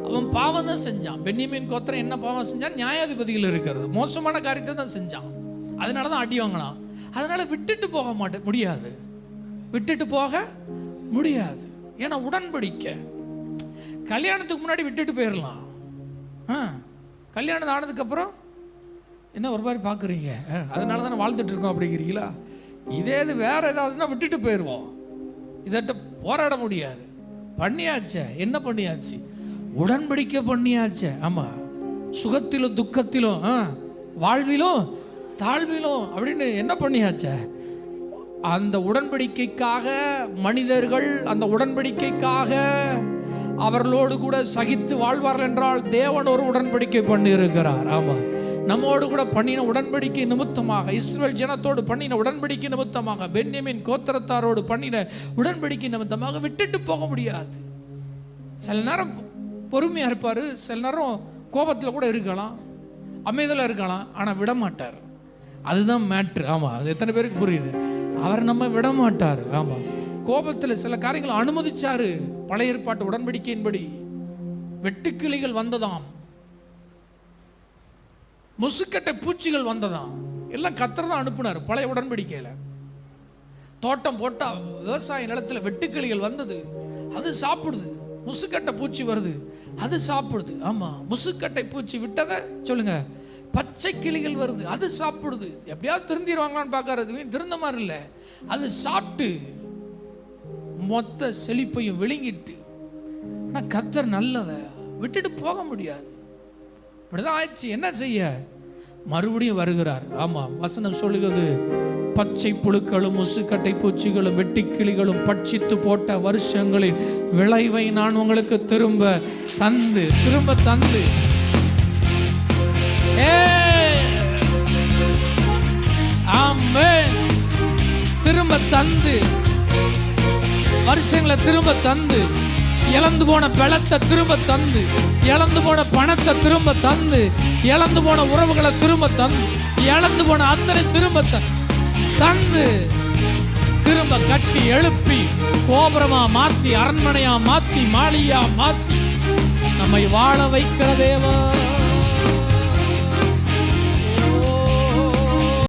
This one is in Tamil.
அவன் பாவம் தான் செஞ்சான். பென்யமீன் கோத்திரம் என்ன பாவம் செஞ்சான்? நியாயாதிபதிகள் இருக்கிறது மோசமான காரியத்தை தான் செஞ்சான். அதனால தான் அடி வாங்கினான். அதனால விட்டுட்டு போக முடியாது, விட்டுட்டு போக முடியாது. ஏன்னா உடன்படிக்கை. கல்யாணத்துக்கு முன்னாடி விட்டுட்டு போயிடலாம். கல்யாணம் ஆனதுக்கப்புறம் என்ன ஒரு மாதிரி பார்க்குறீங்க, அதனால தானே வாழ்ந்துட்டு இருக்கோம் அப்படிங்கிறீங்களா? இதே இது வேற ஏதாவதுன்னா விட்டுட்டு போயிடுவோம். இதட்ட போராட முடியாது. பண்ணியாச்சே, என்ன பண்ணியாச்சு? உடன்படிக்கை பண்ணியாச்சே. ஆமாம், சுகத்திலும் துக்கத்திலும் வாழ்விலும் தாழ்விலும் அப்படின்னு என்ன பண்ணியாச்சே. அந்த உடன்படிக்கைக்காக மனிதர்கள் அந்த உடன்படிக்கைக்காக அவர்களோடு கூட சகித்து வாழ்வார்கள் என்றால் தேவன் ஒரு உடன்படிக்கை பண்ணி இருக்கிறார். ஆமாம், நம்மோடு கூட பண்ணின உடன்படிக்கை நிமித்தமாக, இஸ்ரவேல் ஜனத்தோடு பண்ணின உடன்படிக்கை நிமித்தமாக, பென்யமீன் கோத்திரத்தாரோடு பண்ணின உடன்படிக்கை நிமித்தமாக விட்டுட்டு போக முடியாது. சில நேரம் பொறுமையாக இருப்பார், சில நேரம் கோபத்தில் கூட இருக்கலாம், அமைதியில் இருக்கலாம், ஆனால் விட மாட்டார். அதுதான் மேட்ரு. ஆமாம், அது எத்தனை பேருக்கு புரியுது? அவர் நம்ம விட மாட்டார். ஆமாம், கோபத்தில் சில காரியங்களை அனுமதிச்சாரு. பழைய ஏற்பாட்டு உடன்படிக்கையின்படி வெட்டுக்கிளிகள் வந்ததாம், முசுக்கட்டை பூச்சிகள் வந்ததாம், எல்லாம் கர்த்தர் தான் அனுப்புனார். பழைய உடன்படிக்கையில தோட்டம் போட்டா விவசாய நிலத்துல வெட்டுக்கிளிகள் வந்தது, அது சாப்பிடுது. முசுக்கட்டை பூச்சி வருது, அது சாப்பிடுது. ஆமா, முசுக்கட்டை பூச்சி விட்டதை சொல்லுங்க, பச்சை கிளிகள் வருது, அது சாப்பிடுது. எப்படியாவது திருந்திடுவாங்களான்னு பார்க்கறது, திருந்த மாதிரி இல்லை, அது சாப்பிட்டு மொத்த செழிப்பையும் விழுங்கிட்டு. ஆனால் கர்த்தர் நல்லவ, விட்டுட்டு போக முடியாது. இப்படிதான் ஆயிடுச்சு. என்ன செய்ய? மறுபடியும் வருகிறார். ஆமாம், வசனம் சொல்லுகிறது, பச்சை புழுக்களும் முசுக்கட்டை பூச்சிகளும் வெட்டுக்கிளிகளும் பட்சித்து போட்ட வருஷங்களின் விளைவை நான் உங்களுக்கு திரும்ப தந்து ஆமென், திரும்ப தந்து, வருஷங்களை திரும்ப தந்து, இழந்து போன பலத்தை திரும்ப தந்து, இழந்து போன பணத்தை திரும்ப தந்து, இழந்து போன உறவுகளை திரும்ப தந்து, இழந்து போன அத்தனை திரும்ப தந்து, திரும்ப கட்டி எழுப்பி கோபுரமா மாத்தி, அரண்மனையா மாத்தி, மாளிகையா மாத்தி நம்மை வாழ வைக்கிற தேவன்.